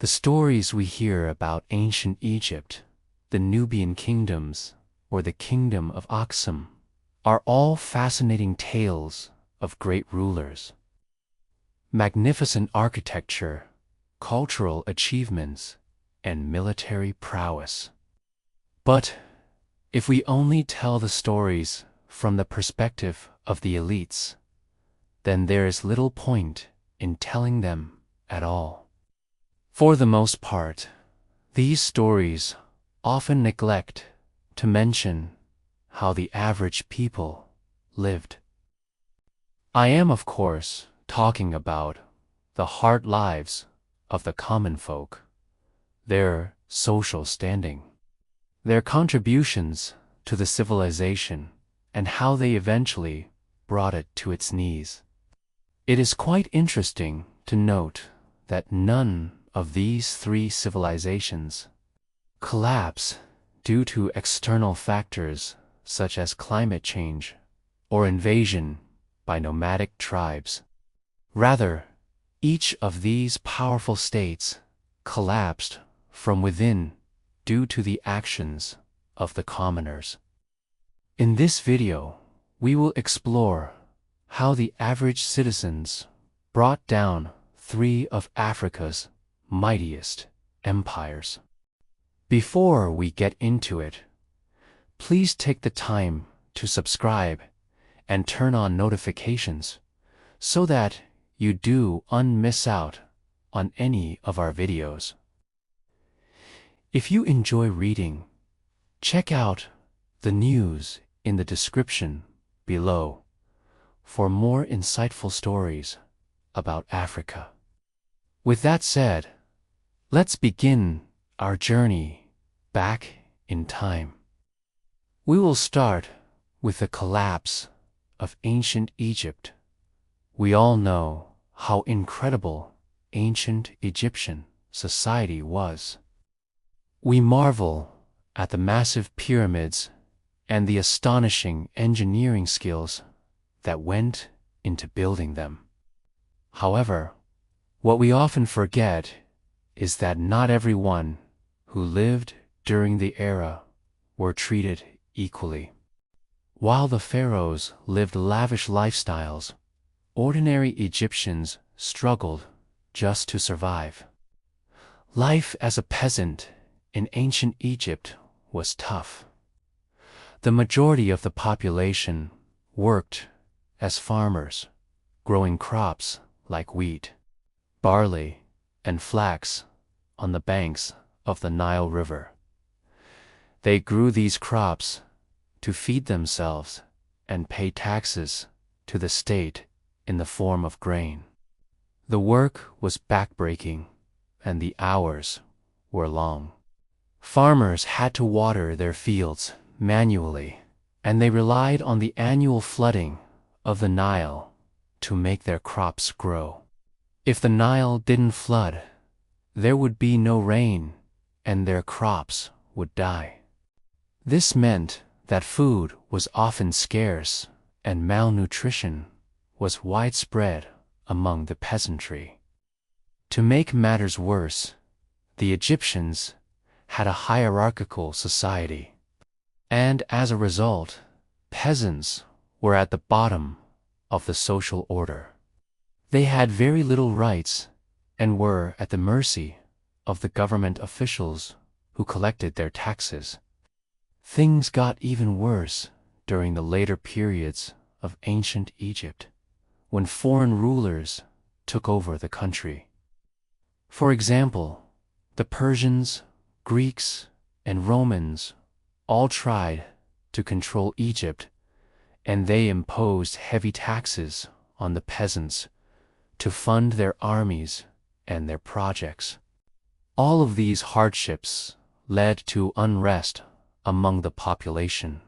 The stories we hear about ancient Egypt, the Nubian kingdoms, or the kingdom of Aksum are all fascinating tales of great rulers. Magnificent architecture, cultural achievements, and military prowess. But if we only tell the stories from the perspective of the elites, then there is little point in telling them at all. For the most part, these stories often neglect to mention how the average people lived. I am, of course, talking about the hard lives of the common folk, their social standing, their contributions to the civilization, and how they eventually brought it to its knees. It is quite interesting to note that none of these three civilizations collapse due to external factors such as climate change or invasion by nomadic tribes. Rather, each of these powerful states collapsed from within due to the actions of the commoners. In this video, we will explore how the average citizens brought down three of Africa's mightiest empires. Before we get into it, please take the time to subscribe and turn on notifications so that you don't miss out on any of our videos. If you enjoy reading, check out the news in the description below for more insightful stories about Africa. With that said, let's begin our journey back in time. We will start with the collapse of ancient Egypt. We all know how incredible ancient Egyptian society was. We marvel at the massive pyramids and the astonishing engineering skills that went into building them. However, what we often forget is that not everyone who lived during the era were treated equally. While the pharaohs lived lavish lifestyles, ordinary Egyptians struggled just to survive. Life as a peasant in ancient Egypt was tough. The majority of the population worked as farmers, growing crops like wheat, barley, and flax on the banks of the Nile River. They grew these crops to feed themselves and pay taxes to the state in the form of grain. The work was backbreaking and the hours were long. Farmers had to water their fields manually, and they relied on the annual flooding of the Nile to make their crops grow. If the Nile didn't flood, there would be no rain and their crops would die. This meant that food was often scarce and malnutrition was widespread among the peasantry. To make matters worse, the Egyptians had a hierarchical society, and as a result, peasants were at the bottom of the social order. They had very little rights and were at the mercy of the government officials who collected their taxes. Things got even worse during the later periods of ancient Egypt, when foreign rulers took over the country. For example, the Persians, Greeks, and Romans all tried to control Egypt, and they imposed heavy taxes on the peasants to fund their armies and their projects. All of these hardships led to unrest among the population.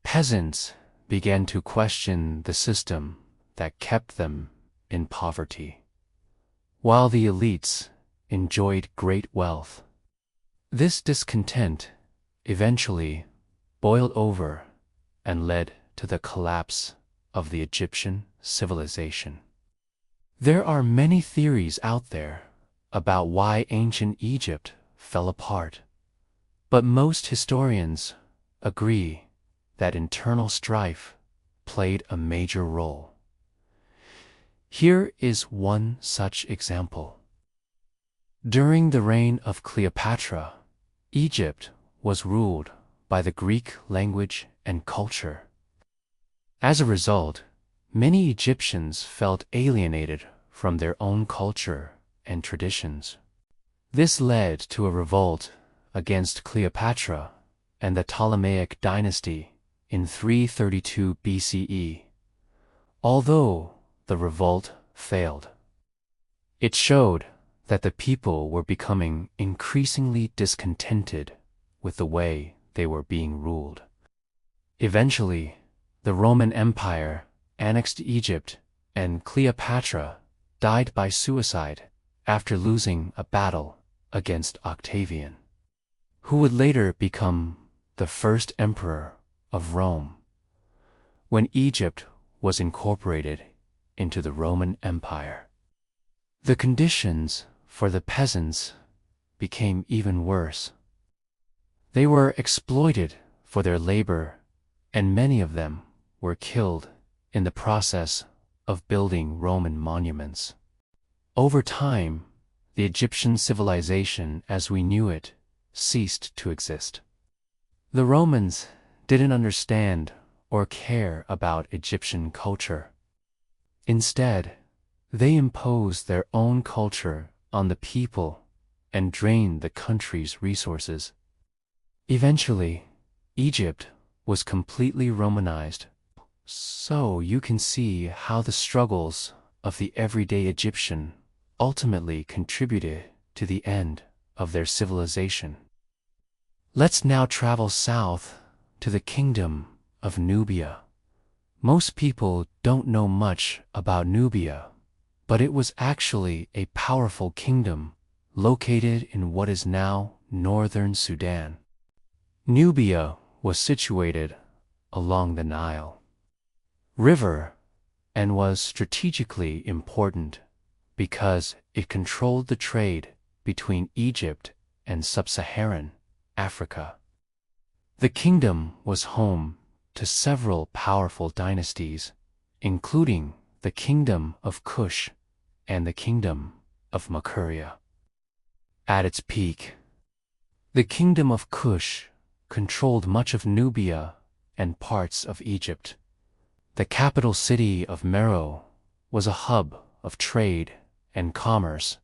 Peasants began to question the system that kept them in poverty, while the elites enjoyed great wealth. This discontent eventually boiled over and led to the collapse of the Egyptian civilization. There are many theories out there about why ancient Egypt fell apart, but most historians agree that internal strife played a major role. Here is one such example. During the reign of Cleopatra, Egypt was ruled by the Greek language and culture. As a result, many Egyptians felt alienated from their own culture and traditions. This led to a revolt against Cleopatra and the Ptolemaic dynasty in 332 BCE. Although the revolt failed, it showed that the people were becoming increasingly discontented with the way they were being ruled. Eventually, the Roman Empire annexed Egypt, and Cleopatra died by suicide after losing a battle against Octavian, who would later become the first emperor of Rome, when Egypt was incorporated into the Roman Empire. The conditions for the peasants became even worse. They were exploited for their labor, and many of them were killed in the process of building Roman monuments. Over time, the Egyptian civilization as we knew it ceased to exist. The Romans didn't understand or care about Egyptian culture. Instead, they imposed their own culture on the people and drained the country's resources. Eventually, Egypt was completely Romanized. So you can see how the struggles of the everyday Egyptian ultimately contributed to the end of their civilization. Let's now travel south to the kingdom of Nubia. Most people don't know much about Nubia, but it was actually a powerful kingdom located in what is now northern Sudan. Nubia was situated along the Nile River and was strategically important because it controlled the trade between Egypt and sub-Saharan Africa. The kingdom was home to several powerful dynasties, including the Kingdom of Kush and the Kingdom of Makuria. At its peak, the Kingdom of Kush controlled much of Nubia and parts of Egypt. The capital city of Meroe was a hub of trade and commerce,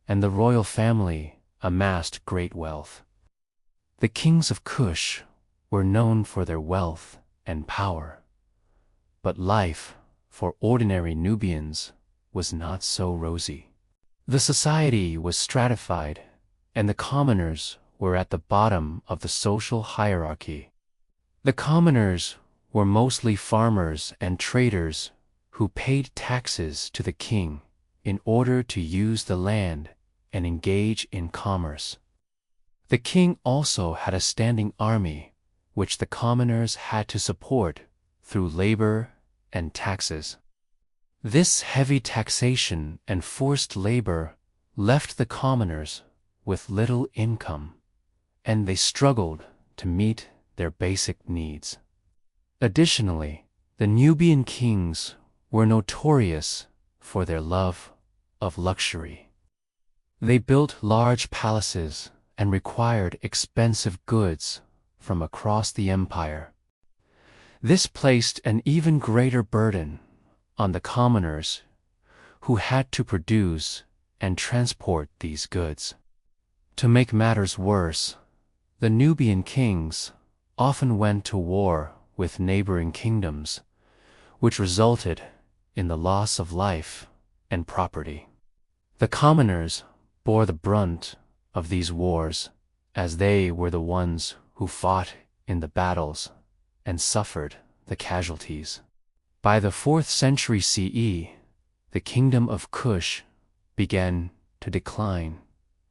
and the royal family amassed great wealth. The kings of Kush were known for their wealth and power, but life for ordinary Nubians was not so rosy. The society was stratified, and the commoners were at the bottom of the social hierarchy. The commoners were mostly farmers and traders who paid taxes to the king in order to use the land and engage in commerce. The king also had a standing army, which the commoners had to support through labor and taxes. This heavy taxation and forced labor left the commoners with little income, and they struggled to meet their basic needs. Additionally, the Nubian kings were notorious for their love of luxury. They built large palaces and required expensive goods from across the empire. This placed an even greater burden on the commoners who had to produce and transport these goods. To make matters worse, the Nubian kings often went to war with neighboring kingdoms, which resulted in the loss of life and property. The commoners bore the brunt of these wars, as they were the ones who fought in the battles and suffered the casualties. By the 4th century CE, the kingdom of Kush began to decline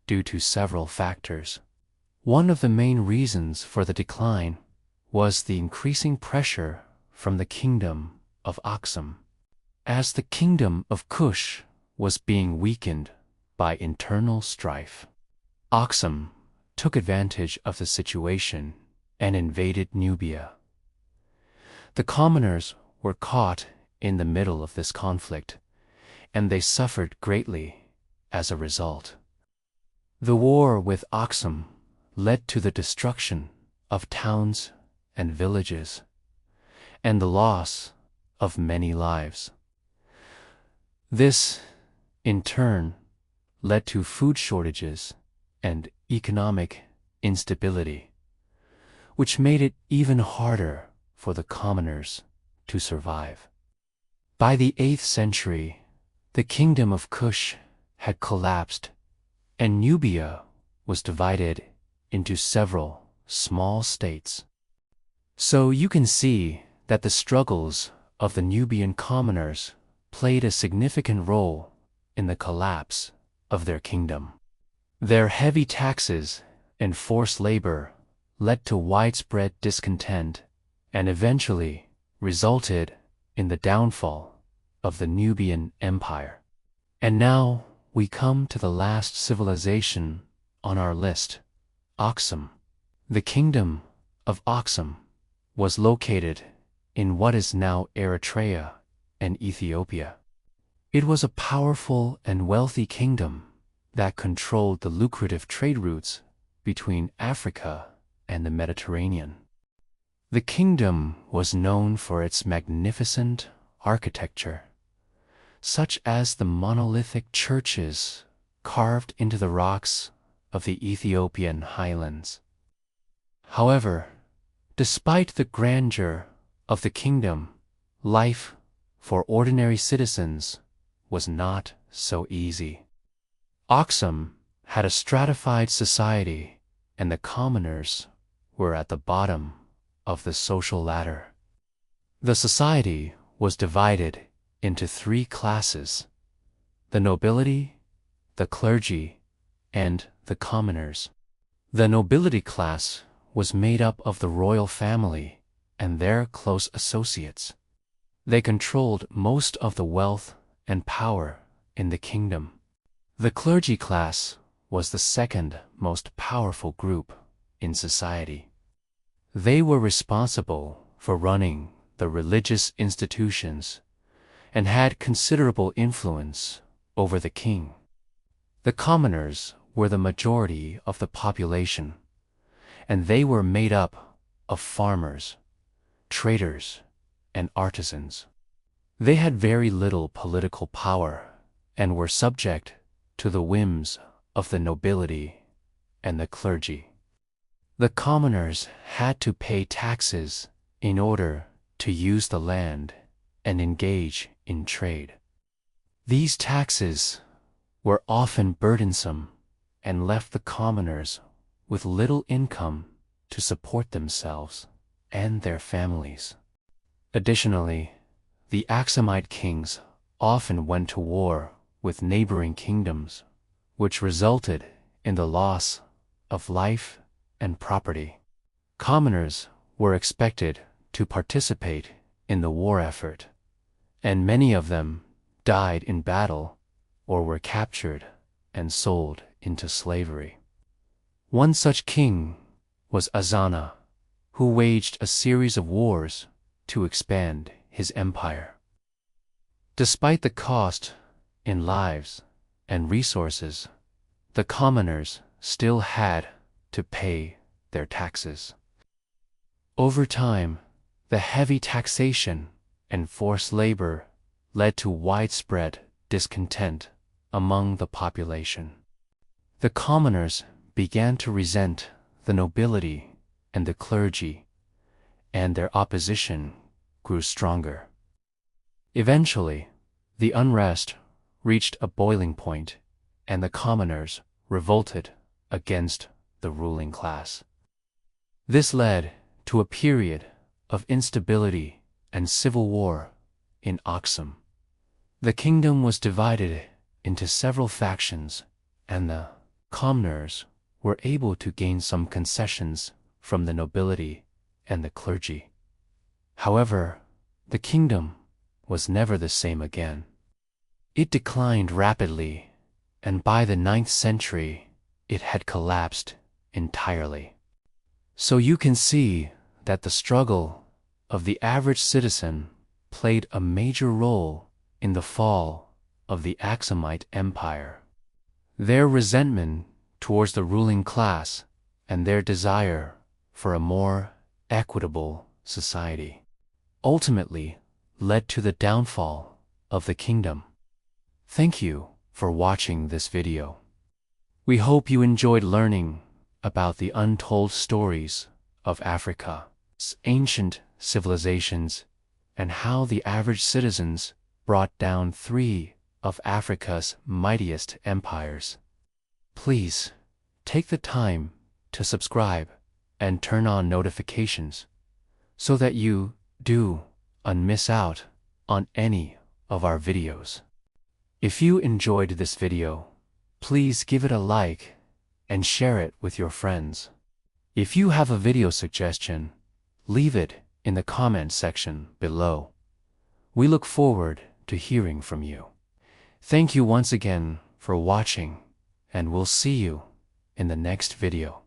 due to several factors. One of the main reasons for the decline was the increasing pressure from the kingdom of Aksum. As the kingdom of Kush was being weakened by internal strife. Aksum took advantage of the situation and invaded Nubia. The commoners were caught in the middle of this conflict, and they suffered greatly as a result. The war with Aksum led to the destruction of towns and villages, and the loss of many lives. This, in turn, led to food shortages and economic instability, which made it even harder for the commoners to survive. By the 8th century, the kingdom of Kush had collapsed, and Nubia was divided into several small states. So you can see that the struggles of the Nubian commoners played a significant role in the collapse of their kingdom. Their heavy taxes and forced labor led to widespread discontent and eventually resulted in the downfall of the Nubian Empire. And now we come to the last civilization on our list, Aksum. The kingdom of Aksum was located in what is now Eritrea and Ethiopia. It was a powerful and wealthy kingdom that controlled the lucrative trade routes between Africa and the Mediterranean. The kingdom was known for its magnificent architecture, such as the monolithic churches carved into the rocks of the Ethiopian highlands. However, despite the grandeur of the kingdom, life for ordinary citizens was not so easy. Aksum had a stratified society, and the commoners were at the bottom of the social ladder. The society was divided into 3 classes: the nobility, the clergy, and the commoners. The nobility class was made up of the royal family and their close associates. They controlled most of the wealth and power in the kingdom. The clergy class was the second most powerful group in society. They were responsible for running the religious institutions and had considerable influence over the king. The commoners were the majority of the population, and they were made up of farmers, traders, and artisans. They had very little political power and were subject to the whims of the nobility and the clergy. The commoners had to pay taxes in order to use the land and engage in trade. These taxes were often burdensome and left the commoners with little income to support themselves and their families. Additionally, the Aksumite kings often went to war with neighboring kingdoms, which resulted in the loss of life and property. Commoners were expected to participate in the war effort, and many of them died in battle or were captured and sold into slavery. One such king was Azana, who waged a series of wars to expand his empire. Despite the cost in lives and resources, the commoners still had to pay their taxes. Over time, the heavy taxation and forced labor led to widespread discontent among the population. The commoners began to resent the nobility and the clergy, and their opposition grew stronger. Eventually, the unrest reached a boiling point, and the commoners revolted against the ruling class. This led to a period of instability and civil war in Aksum. The kingdom was divided into several factions, and the commoners were able to gain some concessions from the nobility and the clergy. However, the kingdom was never the same again. It declined rapidly, and by the 9th century it had collapsed entirely. So you can see that the struggle of the average citizen played a major role in the fall of the Aksumite Empire. Their resentment towards the ruling class and their desire for a more equitable society ultimately led to the downfall of the kingdom. Thank you for watching this video. We hope you enjoyed learning about the untold stories of Africa's ancient civilizations and how the average citizens brought down three of Africa's mightiest empires. Please take the time to subscribe and turn on notifications so that you do not miss out on any of our videos. If you enjoyed this video, please give it a like and share it with your friends. If you have a video suggestion, leave it in the comment section below. We look forward to hearing from you. Thank you once again for watching, and we'll see you in the next video.